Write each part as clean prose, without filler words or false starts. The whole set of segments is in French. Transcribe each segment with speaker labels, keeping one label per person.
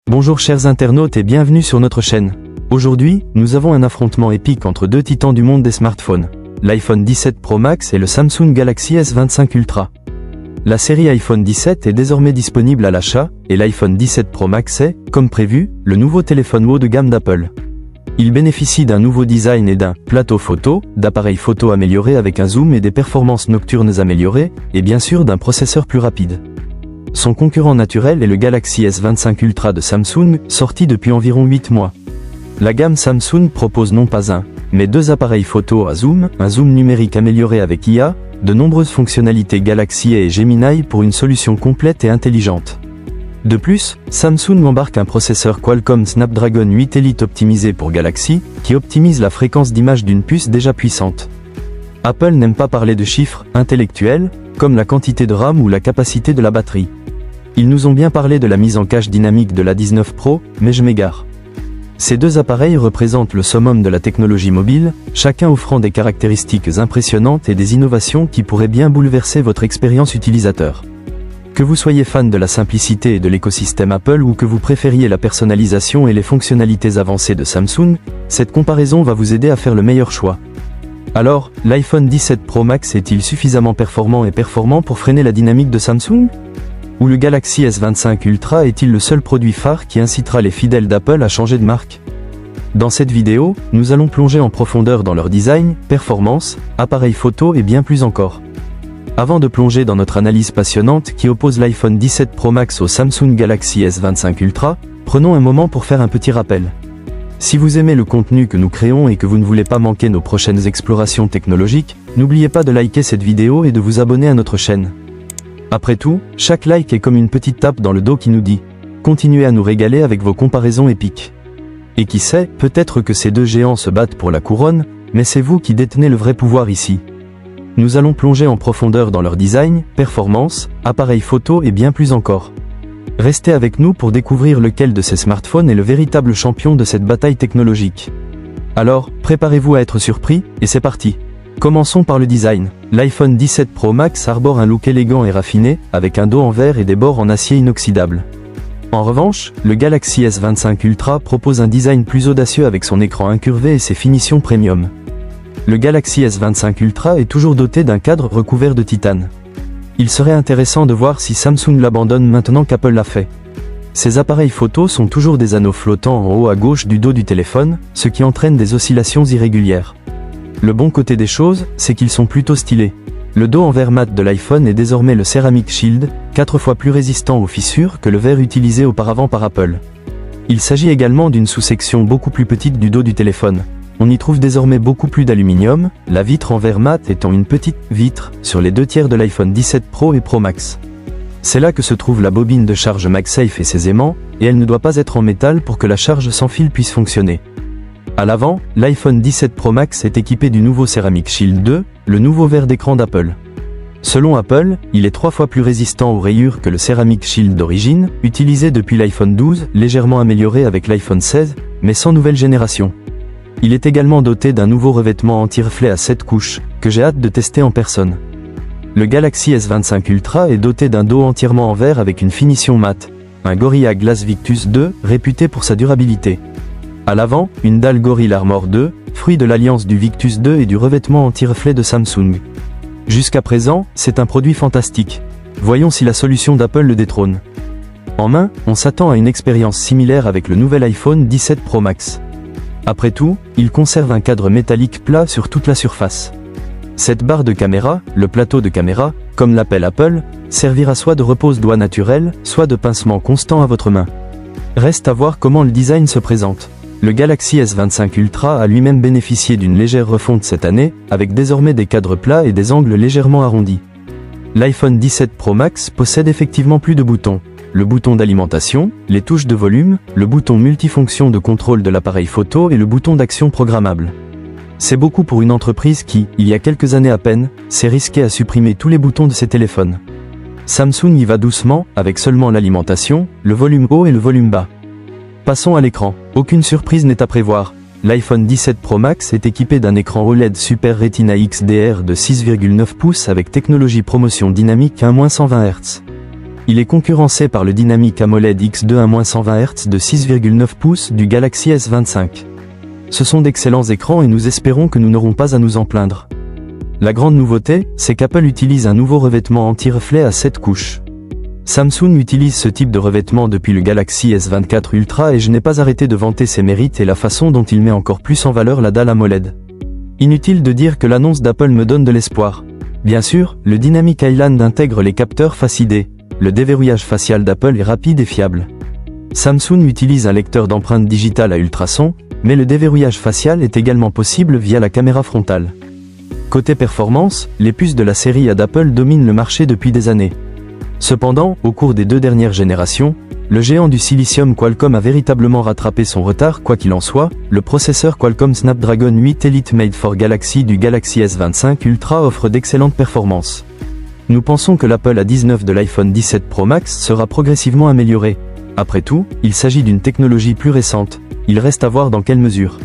Speaker 1: Bonjour chers internautes et bienvenue sur notre chaîne. Aujourd'hui, nous avons un affrontement épique entre deux titans du monde des smartphones, l'iPhone 17 Pro Max et le Samsung Galaxy S25 Ultra. La série iPhone 17 est désormais disponible à l'achat, et l'iPhone 17 Pro Max est, comme prévu, le nouveau téléphone haut de gamme d'Apple. Il bénéficie d'un nouveau design et d'un plateau photo, d'appareils photo améliorés avec un zoom et des performances nocturnes améliorées, et bien sûr d'un processeur plus rapide. Son concurrent naturel est le Galaxy S25 Ultra de Samsung, sorti depuis environ 8 mois. La gamme Samsung propose non pas un, mais deux appareils photo à zoom, un zoom numérique amélioré avec IA, de nombreuses fonctionnalités Galaxy et Gemini pour une solution complète et intelligente. De plus, Samsung embarque un processeur Qualcomm Snapdragon 8 Elite optimisé pour Galaxy, qui optimise la fréquence d'image d'une puce déjà puissante. Apple n'aime pas parler de chiffres intellectuels, comme la quantité de RAM ou la capacité de la batterie. Ils nous ont bien parlé de la mise en cache dynamique de la 19 Pro, mais je m'égare. Ces deux appareils représentent le summum de la technologie mobile, chacun offrant des caractéristiques impressionnantes et des innovations qui pourraient bien bouleverser votre expérience utilisateur. Que vous soyez fan de la simplicité et de l'écosystème Apple ou que vous préfériez la personnalisation et les fonctionnalités avancées de Samsung, cette comparaison va vous aider à faire le meilleur choix. Alors, l'iPhone 17 Pro Max est-il suffisamment performant pour freiner la dynamique de Samsung ? Ou le Galaxy S25 Ultra est-il le seul produit phare qui incitera les fidèles d'Apple à changer de marque? Dans cette vidéo, nous allons plonger en profondeur dans leur design, performance, appareil photo et bien plus encore. Avant de plonger dans notre analyse passionnante qui oppose l'iPhone 17 Pro Max au Samsung Galaxy S25 Ultra, prenons un moment pour faire un petit rappel. Si vous aimez le contenu que nous créons et que vous ne voulez pas manquer nos prochaines explorations technologiques, n'oubliez pas de liker cette vidéo et de vous abonner à notre chaîne. Après tout, chaque like est comme une petite tape dans le dos qui nous dit « Continuez à nous régaler avec vos comparaisons épiques ». Et qui sait, peut-être que ces deux géants se battent pour la couronne, mais c'est vous qui détenez le vrai pouvoir ici. Nous allons plonger en profondeur dans leur design, performance, appareil photo et bien plus encore. Restez avec nous pour découvrir lequel de ces smartphones est le véritable champion de cette bataille technologique. Alors, préparez-vous à être surpris, et c'est parti. Commençons par le design. L'iPhone 17 Pro Max arbore un look élégant et raffiné, avec un dos en verre et des bords en acier inoxydable. En revanche, le Galaxy S25 Ultra propose un design plus audacieux avec son écran incurvé et ses finitions premium. Le Galaxy S25 Ultra est toujours doté d'un cadre recouvert de titane. Il serait intéressant de voir si Samsung l'abandonne maintenant qu'Apple l'a fait. Ces appareils photo sont toujours des anneaux flottants en haut à gauche du dos du téléphone, ce qui entraîne des oscillations irrégulières. Le bon côté des choses, c'est qu'ils sont plutôt stylés. Le dos en verre mat de l'iPhone est désormais le Ceramic Shield, 4 fois plus résistant aux fissures que le verre utilisé auparavant par Apple. Il s'agit également d'une sous-section beaucoup plus petite du dos du téléphone. On y trouve désormais beaucoup plus d'aluminium, la vitre en verre mat étant une petite vitre sur les 2/3 de l'iPhone 17 Pro et Pro Max. C'est là que se trouve la bobine de charge MagSafe et ses aimants, et elle ne doit pas être en métal pour que la charge sans fil puisse fonctionner. À l'avant, l'iPhone 17 Pro Max est équipé du nouveau Ceramic Shield 2, le nouveau verre d'écran d'Apple. Selon Apple, il est 3 fois plus résistant aux rayures que le Ceramic Shield d'origine, utilisé depuis l'iPhone 12, légèrement amélioré avec l'iPhone 16, mais sans nouvelle génération. Il est également doté d'un nouveau revêtement anti-reflet à 7 couches, que j'ai hâte de tester en personne. Le Galaxy S25 Ultra est doté d'un dos entièrement en verre avec une finition mate, un Gorilla Glass Victus 2, réputé pour sa durabilité. À l'avant, une dalle Gorilla Armor 2, fruit de l'alliance du Victus 2 et du revêtement anti-reflet de Samsung. Jusqu'à présent, c'est un produit fantastique. Voyons si la solution d'Apple le détrône. En main, on s'attend à une expérience similaire avec le nouvel iPhone 17 Pro Max. Après tout, il conserve un cadre métallique plat sur toute la surface. Cette barre de caméra, le plateau de caméra, comme l'appelle Apple, servira soit de repose-doigt naturel, soit de pincement constant à votre main. Reste à voir comment le design se présente. Le Galaxy S25 Ultra a lui-même bénéficié d'une légère refonte cette année, avec désormais des cadres plats et des angles légèrement arrondis. L'iPhone 17 Pro Max possède effectivement plus de boutons. Le bouton d'alimentation, les touches de volume, le bouton multifonction de contrôle de l'appareil photo et le bouton d'action programmable. C'est beaucoup pour une entreprise qui, il y a quelques années à peine, s'est risquée à supprimer tous les boutons de ses téléphones. Samsung y va doucement, avec seulement l'alimentation, le volume haut et le volume bas. Passons à l'écran. Aucune surprise n'est à prévoir. L'iPhone 17 Pro Max est équipé d'un écran OLED Super Retina XDR de 6,9 pouces avec technologie promotion dynamique à -120 Hz. Il est concurrencé par le dynamique AMOLED X2 à -120 Hz de 6,9 pouces du Galaxy S25. Ce sont d'excellents écrans et nous espérons que nous n'aurons pas à nous en plaindre. La grande nouveauté, c'est qu'Apple utilise un nouveau revêtement anti-reflet à 7 couches. Samsung utilise ce type de revêtement depuis le Galaxy S24 Ultra et je n'ai pas arrêté de vanter ses mérites et la façon dont il met encore plus en valeur la dalle AMOLED. Inutile de dire que l'annonce d'Apple me donne de l'espoir. Bien sûr, le Dynamic Island intègre les capteurs Face ID. Le déverrouillage facial d'Apple est rapide et fiable. Samsung utilise un lecteur d'empreintes digitales à ultrasons, mais le déverrouillage facial est également possible via la caméra frontale. Côté performance, les puces de la série A d'Apple dominent le marché depuis des années. Cependant, au cours des 2 dernières générations, le géant du silicium Qualcomm a véritablement rattrapé son retard. Quoi qu'il en soit, le processeur Qualcomm Snapdragon 8 Elite Made for Galaxy du Galaxy S25 Ultra offre d'excellentes performances. Nous pensons que l'Apple A19 de l'iPhone 17 Pro Max sera progressivement amélioré. Après tout, il s'agit d'une technologie plus récente, il reste à voir dans quelle mesure.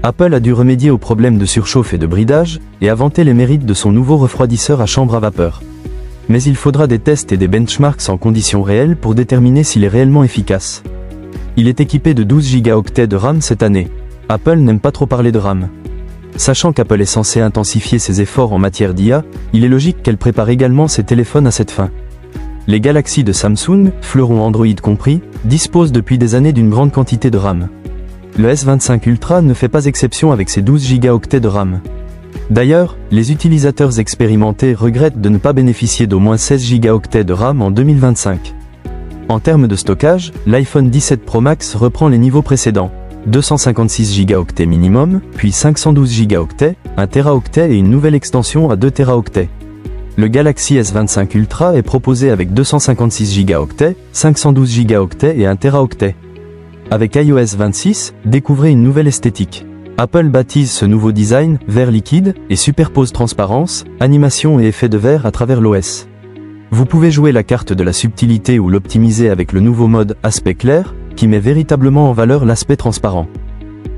Speaker 1: Apple a dû remédier aux problèmes de surchauffe et de bridage, et a vanté les mérites de son nouveau refroidisseur à chambre à vapeur. Mais il faudra des tests et des benchmarks en conditions réelles pour déterminer s'il est réellement efficace. Il est équipé de 12 Go de RAM cette année. Apple n'aime pas trop parler de RAM. Sachant qu'Apple est censé intensifier ses efforts en matière d'IA, il est logique qu'elle prépare également ses téléphones à cette fin. Les Galaxy de Samsung, fleurons Android compris, disposent depuis des années d'une grande quantité de RAM. Le S25 Ultra ne fait pas exception avec ses 12 Go de RAM. D'ailleurs, les utilisateurs expérimentés regrettent de ne pas bénéficier d'au moins 16 Go de RAM en 2025. En termes de stockage, l'iPhone 17 Pro Max reprend les niveaux précédents. 256 Go minimum, puis 512 Go, 1 Teraoctet et une nouvelle extension à 2 Teraoctets. Le Galaxy S25 Ultra est proposé avec 256 Go, 512 Go et 1 Teraoctet. Avec iOS 26, découvrez une nouvelle esthétique. Apple baptise ce nouveau design vert liquide et superpose transparence, animation et effet de verre à travers l'OS. Vous pouvez jouer la carte de la subtilité ou l'optimiser avec le nouveau mode aspect clair, qui met véritablement en valeur l'aspect transparent.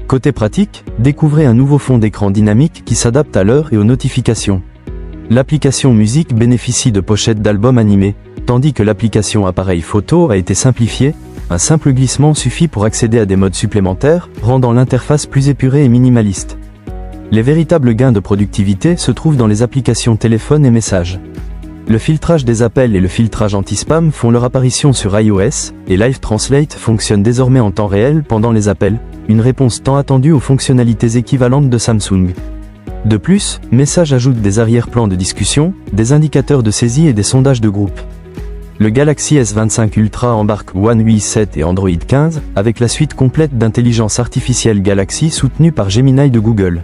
Speaker 1: Côté pratique, découvrez un nouveau fond d'écran dynamique qui s'adapte à l'heure et aux notifications. L'application musique bénéficie de pochettes d'albums animés, tandis que l'application appareil photo a été simplifiée. Un simple glissement suffit pour accéder à des modes supplémentaires, rendant l'interface plus épurée et minimaliste. Les véritables gains de productivité se trouvent dans les applications téléphone et messages. Le filtrage des appels et le filtrage anti-spam font leur apparition sur iOS, et Live Translate fonctionne désormais en temps réel pendant les appels, une réponse tant attendue aux fonctionnalités équivalentes de Samsung. De plus, Message ajoute des arrière-plans de discussion, des indicateurs de saisie et des sondages de groupe. Le Galaxy S25 Ultra embarque One UI 7 et Android 15, avec la suite complète d'intelligence artificielle Galaxy soutenue par Gemini de Google.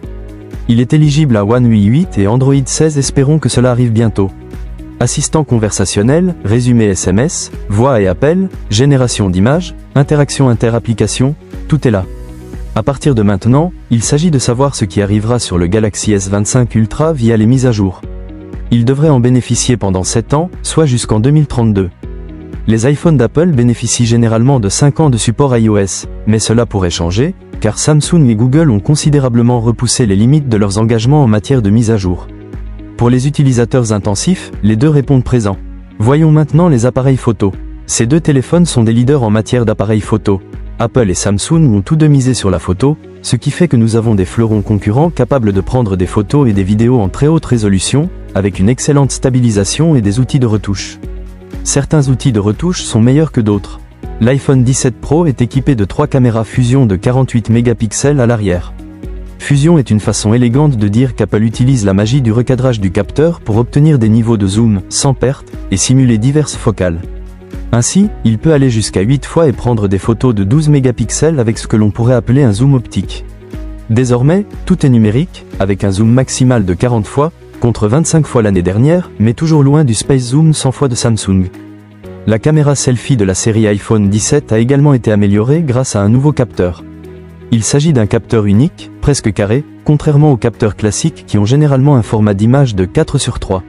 Speaker 1: Il est éligible à One UI 8 et Android 16, espérons que cela arrive bientôt. Assistant conversationnel, résumé SMS, voix et appel, génération d'images, interaction inter-application, tout est là. À partir de maintenant, il s'agit de savoir ce qui arrivera sur le Galaxy S25 Ultra via les mises à jour. Il devrait en bénéficier pendant 7 ans, soit jusqu'en 2032. Les iPhones d'Apple bénéficient généralement de 5 ans de support iOS, mais cela pourrait changer, car Samsung et Google ont considérablement repoussé les limites de leurs engagements en matière de mise à jour. Pour les utilisateurs intensifs, les deux répondent présent. Voyons maintenant les appareils photo. Ces deux téléphones sont des leaders en matière d'appareils photo. Apple et Samsung ont tous deux misé sur la photo, ce qui fait que nous avons des fleurons concurrents capables de prendre des photos et des vidéos en très haute résolution, avec une excellente stabilisation et des outils de retouche. Certains outils de retouche sont meilleurs que d'autres. L'iPhone 17 Pro est équipé de 3 caméras fusion de 48 mégapixels à l'arrière. Fusion est une façon élégante de dire qu'Apple utilise la magie du recadrage du capteur pour obtenir des niveaux de zoom sans perte et simuler diverses focales. Ainsi, il peut aller jusqu'à 8 fois et prendre des photos de 12 mégapixels avec ce que l'on pourrait appeler un zoom optique. Désormais, tout est numérique, avec un zoom maximal de 40 fois, contre 25 fois l'année dernière, mais toujours loin du Space Zoom 100 fois de Samsung. La caméra selfie de la série iPhone 17 a également été améliorée grâce à un nouveau capteur. Il s'agit d'un capteur unique, presque carré, contrairement aux capteurs classiques qui ont généralement un format d'image de 4:3.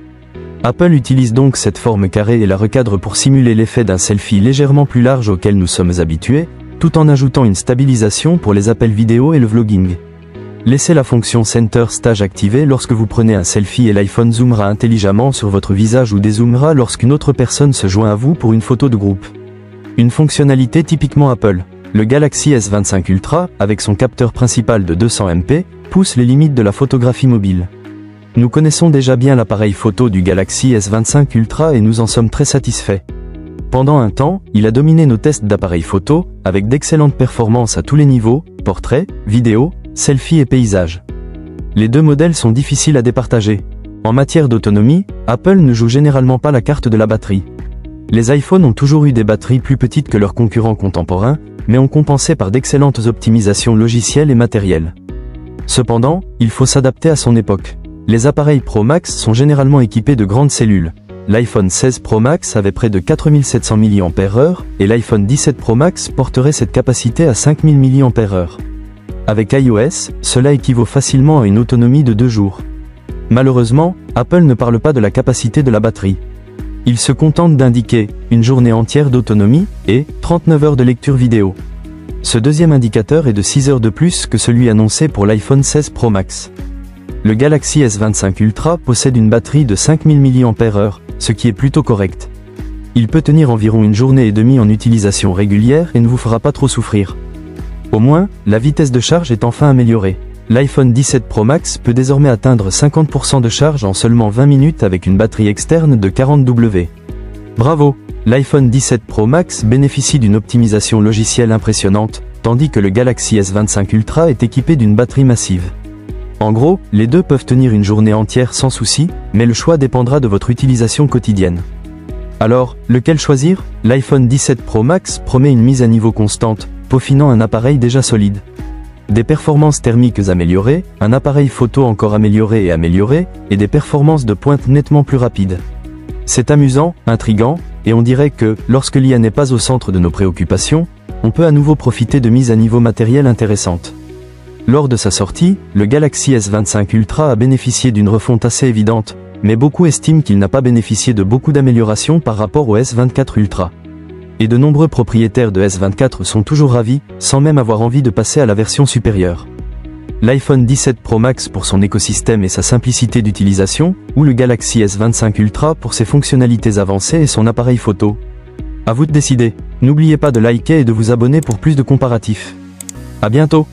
Speaker 1: Apple utilise donc cette forme carrée et la recadre pour simuler l'effet d'un selfie légèrement plus large auquel nous sommes habitués, tout en ajoutant une stabilisation pour les appels vidéo et le vlogging. Laissez la fonction Center Stage activée lorsque vous prenez un selfie et l'iPhone zoomera intelligemment sur votre visage ou dézoomera lorsqu'une autre personne se joint à vous pour une photo de groupe. Une fonctionnalité typiquement Apple. Le Galaxy S25 Ultra, avec son capteur principal de 200 MP, pousse les limites de la photographie mobile. Nous connaissons déjà bien l'appareil photo du Galaxy S25 Ultra et nous en sommes très satisfaits. Pendant un temps, il a dominé nos tests d'appareils photo, avec d'excellentes performances à tous les niveaux, portrait, vidéo, selfie et paysage. Les deux modèles sont difficiles à départager. En matière d'autonomie, Apple ne joue généralement pas la carte de la batterie. Les iPhones ont toujours eu des batteries plus petites que leurs concurrents contemporains, mais ont compensé par d'excellentes optimisations logicielles et matérielles. Cependant, il faut s'adapter à son époque. Les appareils Pro Max sont généralement équipés de grandes cellules. L'iPhone 16 Pro Max avait près de 4700 mAh, et l'iPhone 17 Pro Max porterait cette capacité à 5000 mAh. Avec iOS, cela équivaut facilement à une autonomie de 2 jours. Malheureusement, Apple ne parle pas de la capacité de la batterie. Il se contente d'indiquer une journée entière d'autonomie et 39 heures de lecture vidéo. Ce deuxième indicateur est de 6 heures de plus que celui annoncé pour l'iPhone 16 Pro Max. Le Galaxy S25 Ultra possède une batterie de 5000 mAh, ce qui est plutôt correct. Il peut tenir environ une journée et demie en utilisation régulière et ne vous fera pas trop souffrir. Au moins, la vitesse de charge est enfin améliorée. L'iPhone 17 Pro Max peut désormais atteindre 50% de charge en seulement 20 minutes avec une batterie externe de 40W. Bravo! L'iPhone 17 Pro Max bénéficie d'une optimisation logicielle impressionnante, tandis que le Galaxy S25 Ultra est équipé d'une batterie massive. En gros, les deux peuvent tenir une journée entière sans souci, mais le choix dépendra de votre utilisation quotidienne. Alors, lequel choisir? L'iPhone 17 Pro Max promet une mise à niveau constante, peaufinant un appareil déjà solide. Des performances thermiques améliorées, un appareil photo encore amélioré et des performances de pointe nettement plus rapides. C'est amusant, intriguant, et on dirait que, lorsque l'IA n'est pas au centre de nos préoccupations, on peut à nouveau profiter de mises à niveau matérielles intéressantes. Lors de sa sortie, le Galaxy S25 Ultra a bénéficié d'une refonte assez évidente, mais beaucoup estiment qu'il n'a pas bénéficié de beaucoup d'améliorations par rapport au S24 Ultra. Et de nombreux propriétaires de S24 sont toujours ravis, sans même avoir envie de passer à la version supérieure. L'iPhone 17 Pro Max pour son écosystème et sa simplicité d'utilisation, ou le Galaxy S25 Ultra pour ses fonctionnalités avancées et son appareil photo. À vous de décider. N'oubliez pas de liker et de vous abonner pour plus de comparatifs. À bientôt!